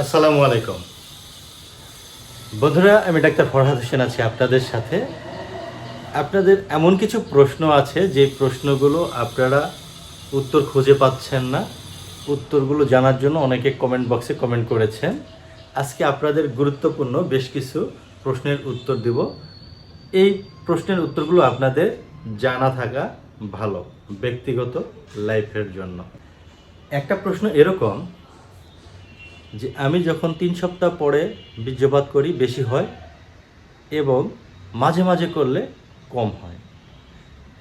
আসসালামু আলাইকুম বন্ধুরা, আমি ডাক্তার ফরহাদ হোসেন আছি আপনাদের সাথে। আপনাদের এমন কিছু প্রশ্ন আছে যে প্রশ্নগুলো আপনারা উত্তর খুঁজে পাচ্ছেন না। উত্তরগুলো জানার জন্য অনেকে কমেন্ট বক্সে কমেন্ট করেছেন। আজকে আপনাদের গুরুত্বপূর্ণ বেশ কিছু প্রশ্নের উত্তর দেব। এই প্রশ্নের উত্তরগুলো আপনাদের জানা থাকা ভালো ব্যক্তিগত লাইফের জন্য। একটা প্রশ্ন এরকম যে আমি যখন 3 সপ্তাহ পরে বীর্যপাত করি বেশি হয় এবং মাঝে মাঝে করলে কম হয়,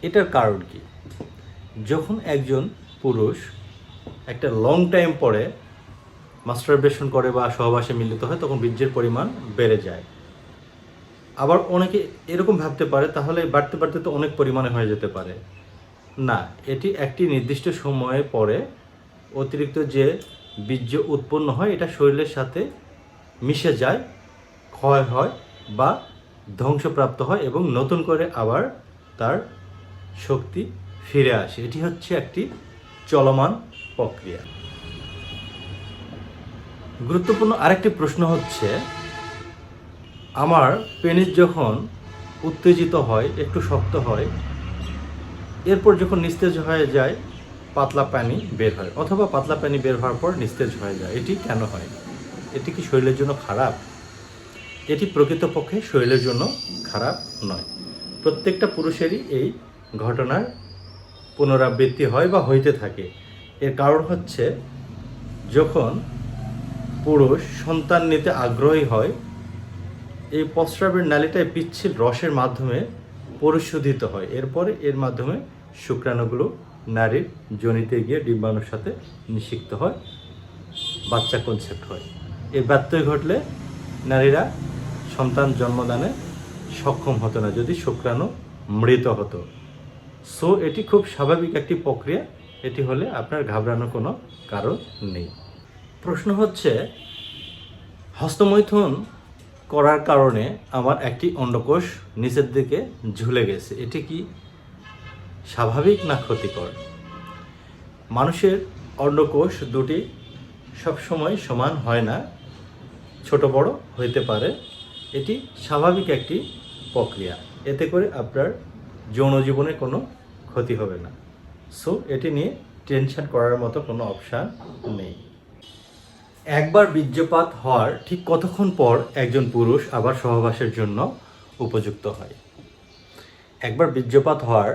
এটার কারণ কি? যখন একজন পুরুষ একটা লং টাইম পরে মাস্টারবেশন করে বা সহবাসে মিলিত হয় তখন বীর্যের পরিমাণ বেড়ে যায়। আবার অনেকে এরকম ভাবতে পারে তাহলে বাড়তে বাড়তে তো অনেক পরিমাণে হয়ে যেতে পারে। না, এটি একটি নির্দিষ্ট সময়ে পরে অতিরিক্ত যে বীর্য উৎপন্ন হয় এটা শরীরের সাথে মিশে যায়, ক্ষয় হয় বা ধ্বংসপ্রাপ্ত হয় এবং নতুন করে আবার তার শক্তি ফিরে আসে। এটি হচ্ছে একটি চলমান প্রক্রিয়া। গুরুত্বপূর্ণ আরেকটি প্রশ্ন হচ্ছে, আমার পেনিস যখন উত্তেজিত হয়, একটু শক্ত হয়, এরপর যখন নিস্তেজ হয়ে যায় পাতলা পানি বের হয়, অথবা পাতলা পানি বের হওয়ার পর নিস্তেজ হয়ে যায়, এটি কেন হয়? এটি কি শরীরের জন্য খারাপ? এটি প্রকৃতপক্ষে শরীরের জন্য খারাপ নয়। প্রত্যেকটা পুরুষেরই এই ঘটনার পুনরাবৃত্তি হয় বা হইতে থাকে। এর কারণ হচ্ছে, যখন পুরুষ সন্তান নিতে আগ্রহী হয়, এই প্রস্রাবের নালীটায় পিচ্ছিল রসের মাধ্যমে পরিশোধিত হয়। এরপরে এর মাধ্যমে শুক্রাণুগুলো নারীর যোনিতে গিয়ে ডিম্বাণুর সাথে নিষিক্ত হয়, বাচ্চা কনসেপ্ট হয়। এর ব্যত্যয় ঘটলে নারীরা সন্তান জন্মদানে সক্ষম হতো না যদি শুক্রাণু মৃত হতো। সো এটি খুব স্বাভাবিক একটি প্রক্রিয়া। এটি হলে আপনার ঘাবড়ানোর কোনো কারণ নেই। প্রশ্ন হচ্ছে, হস্তমৈথুন করার কারণে আমার একটি অন্ডকোষ নিচের দিকে ঝুলে গেছে, এটি কি স্বাভাবিক না ক্ষতিকর? মানুষের অন্ডকোষ দুটি সবসময় সমান হয় না, ছোট বড় হইতে পারে। এটি স্বাভাবিক একটি প্রক্রিয়া। এতে করে আপনার যৌন জীবনে কোনো ক্ষতি হবে না। সো এটি নিয়ে টেনশন করার মতো কোনো অপশান নেই। একবার বীর্যপাত হওয়ার ঠিক কতক্ষণ পর একজন পুরুষ আবার সহবাসের জন্য উপযুক্ত হয়? একবার বীর্যপাত হওয়ার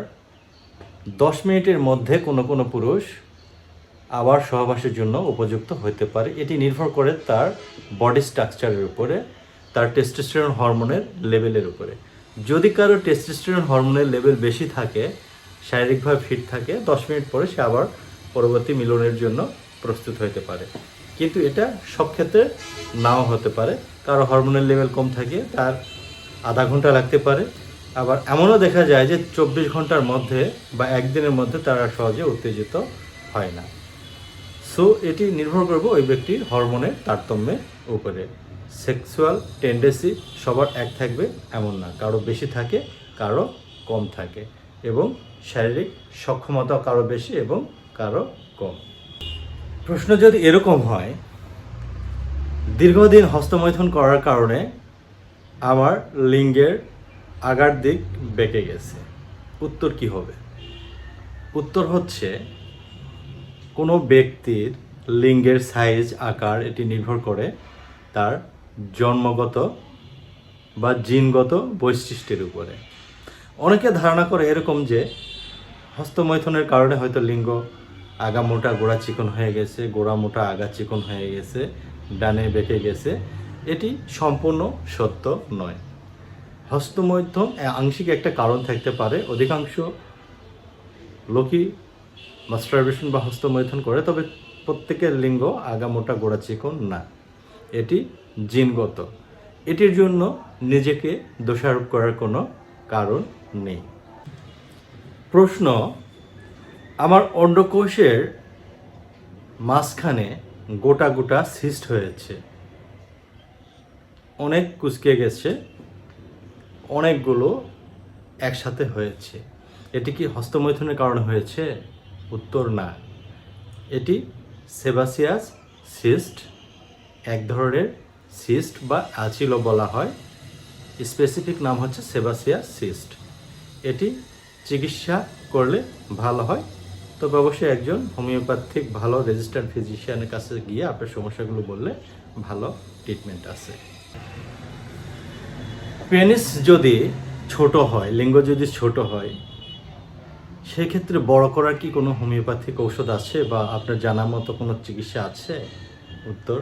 10 মিনিটের মধ্যে কোনো কোনো পুরুষ আবার সহবাসের জন্য উপযুক্ত হতে পারে। এটি নির্ভর করে তার বডি স্ট্রাকচারের উপরে, তার টেস্টোস্টেরন হরমোনের লেভেলের উপরে। যদি কারো টেস্টোস্টেরন হরমোনের লেভেল বেশি থাকে, শারীরিকভাবে ফিট থাকে, 10 মিনিট পরে সে আবার পরবর্তী মিলনের জন্য প্রস্তুত হতে পারে। কিন্তু এটা সব ক্ষেত্রে নাও হতে পারে। কারো হরমোনের লেভেল কম থাকে, তার আধা ঘন্টা লাগতে পারে। আবার এমনও দেখা যায় যে 24 ঘন্টার মধ্যে বা একদিনের মধ্যে তারা সহজে উত্তেজিত হয় না। সো এটি নির্ভর করবে ওই ব্যক্তির হরমোনের তারতম্যের উপরে। সেক্সুয়াল টেন্ডেন্সি সবার এক থাকবে এমন না, কারো বেশি থাকে, কারো কম থাকে, এবং শারীরিক সক্ষমতা কারো বেশি এবং কারো কম। প্রশ্ন যদি এরকম হয়, দীর্ঘদিন হস্তমৈথুন করার কারণে আমার লিঙ্গের আগার দিক বেঁকে গেছে, উত্তর কি হবে? উত্তর হচ্ছে, কোনো ব্যক্তির লিঙ্গের সাইজ আকার এটি নির্ভর করে তার জন্মগত বা জিনগত বৈশিষ্ট্যের উপরে। অনেকে ধারণা করে এরকম যে হস্তমৈথুনের কারণে হয়তো লিঙ্গ আগা মোটা গোড়া চিকন হয়ে গেছে, গোড়া মোটা আগা চিকন হয়ে গেছে, ডানে বেঁকে গেছে। এটি সম্পূর্ণ সত্য নয়। হস্তমৈথুন আংশিক একটা কারণ থাকতে পারে। অধিকাংশ লোকই মাস্টারবেশন বা হস্তমৈথুন করে, তবে প্রত্যেকের লিঙ্গ আগা মোটা গোড়া চিকন না, এটি জিনগত। এটির জন্য নিজেকে দোষারোপ করার কোনো কারণ নেই। প্রশ্ন, আমার অন্ডকোষের মাঝখানে গোটা গোটা সিস্ট হয়েছে, অনেক কুঁচকে গেছে, অনেকগুলো একসাথে হয়েছে, এটি কি হস্তমৈথুনের কারণে হয়েছে? উত্তর না, এটি সেবাসিয়াস সিস্ট এক ধরনের সিস্ট বা অ্যাচিলো বলা হয়, স্পেসিফিক নাম হচ্ছে সেবাসিয়াস সিস্ট। এটি চিকিৎসা করলে ভালো হয়, তবে অবশ্যই একজন হোমিওপ্যাথিক ভালো রেজিস্টার্ড ফিজিশিয়ানের কাছে গিয়ে আপনার সমস্যাগুলো বললে ভালো ট্রিটমেন্ট আছে। পেনিস যদি ছোট হয়, লিঙ্গ যদি ছোট হয়, সেক্ষেত্রে বড় করার কি কোনো হোমিওপ্যাথিক ঔষধ আছে বা আপনার জানার মতো কোনো চিকিৎসা আছে? উত্তর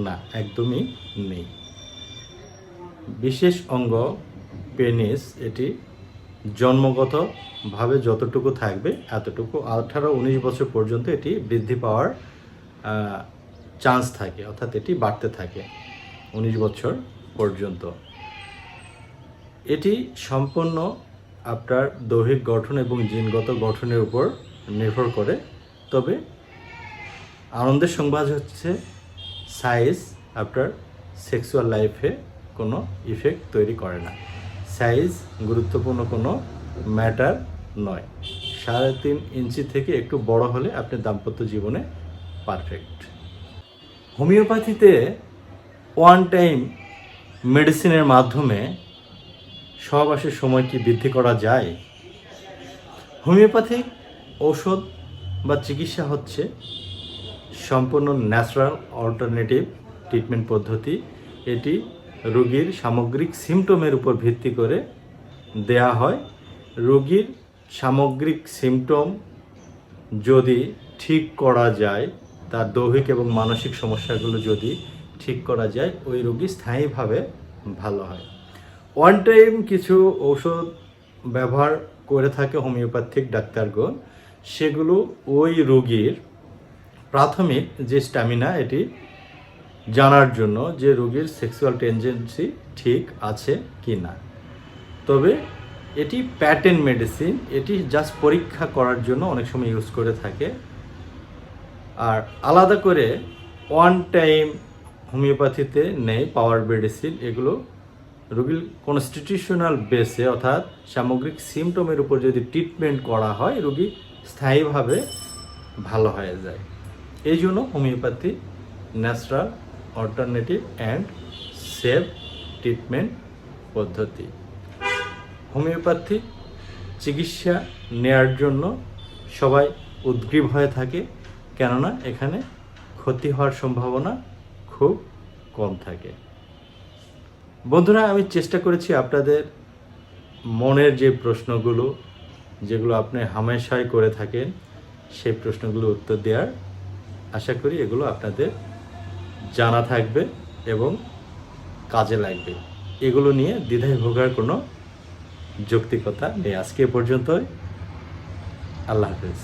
না, একদমই নেই। বিশেষ অঙ্গ পেনিস এটি জন্মগতভাবে যতটুকু থাকবে এতটুকু 18-19 বছর পর্যন্ত এটি বৃদ্ধি পাওয়ার চান্স থাকে, অর্থাৎ এটি বাড়তে থাকে 19 বছর পর্যন্ত। এটি সম্পূর্ণ আপনার দৈহিক গঠন এবং জিনগত গঠনের উপর নির্ভর করে। তবে আনন্দের সংবাদ হচ্ছে সাইজ আপনার সেক্সুয়াল লাইফে কোনো ইফেক্ট তৈরি করে না। সাইজ গুরুত্বপূর্ণ কোনো ম্যাটার নয়। 3.5 ইঞ্চি থেকে একটু বড় হলে আপনি দাম্পত্য জীবনে পারফেক্ট। হোমিওপ্যাথিতে ওয়ান টাইম মেডিসিনের মাধ্যমে সহবাসের সময় কি বৃদ্ধি করা যায়? হোমিওপ্যাথিক ঔষধ বা চিকিৎসা হচ্ছে সম্পূর্ণ ন্যাচারাল অল্টারনেটিভ ট্রিটমেন্ট পদ্ধতি। এটি রোগীর সামগ্রিক সিমটমের উপর ভিত্তি করে দেয়া হয়। রোগীর সামগ্রিক সিমটম যদি ঠিক করা যায়, তার দৈহিক এবং মানসিক সমস্যাগুলো যদি ঠিক করা যায়, ওই রোগী স্থায়ীভাবে ভালো হয়। ওয়ান টাইম কিছু ঔষধ ব্যবহার করে থাকে হোমিওপ্যাথিক ডাক্তারগণ, সেগুলো ওই রোগীর প্রাথমিক যে স্ট্যামিনা এটি জানার জন্য যে রোগীর সেক্সুয়াল টেন্ডেন্সি ঠিক আছে কি না। তবে এটি প্যাটার্ন মেডিসিন, এটি জাস্ট পরীক্ষা করার জন্য অনেক সময় ইউজ করে থাকে। আর আলাদা করে ওয়ান টাইম হোমিওপ্যাথিতে নেই পাওয়ার মেডিসিন। এগুলো রোগীর কনস্টিটিউশনাল বেসে অর্থাৎ সামগ্রিক সিমটমের উপর যদি ট্রিটমেন্ট করা হয়, রোগী স্থায়ীভাবে ভালো হয়ে যায়। এই জন্য homeopathy natural alternative and safe treatment পদ্ধতি। হোমিওপ্যাথি চিকিৎসা নেয়ার জন্য সবাই উদ্গ্রীব হয়ে থাকে, কেননা এখানে ক্ষতি হওয়ার সম্ভাবনা খুব কম থাকে। বন্ধুরা, আমি চেষ্টা করেছি আপনাদের মনের যে প্রশ্নগুলো, যেগুলো আপনি হামেশাই করে থাকেন, সেই প্রশ্নগুলো উত্তর দেওয়ার। আশা করি এগুলো আপনাদের জানা থাকবে এবং কাজে লাগবে। এগুলো নিয়ে দ্বিধায় ভোগার কোনো যৌক্তিকতা নেই। আজকে এ পর্যন্তই। আল্লাহ হাফেজ।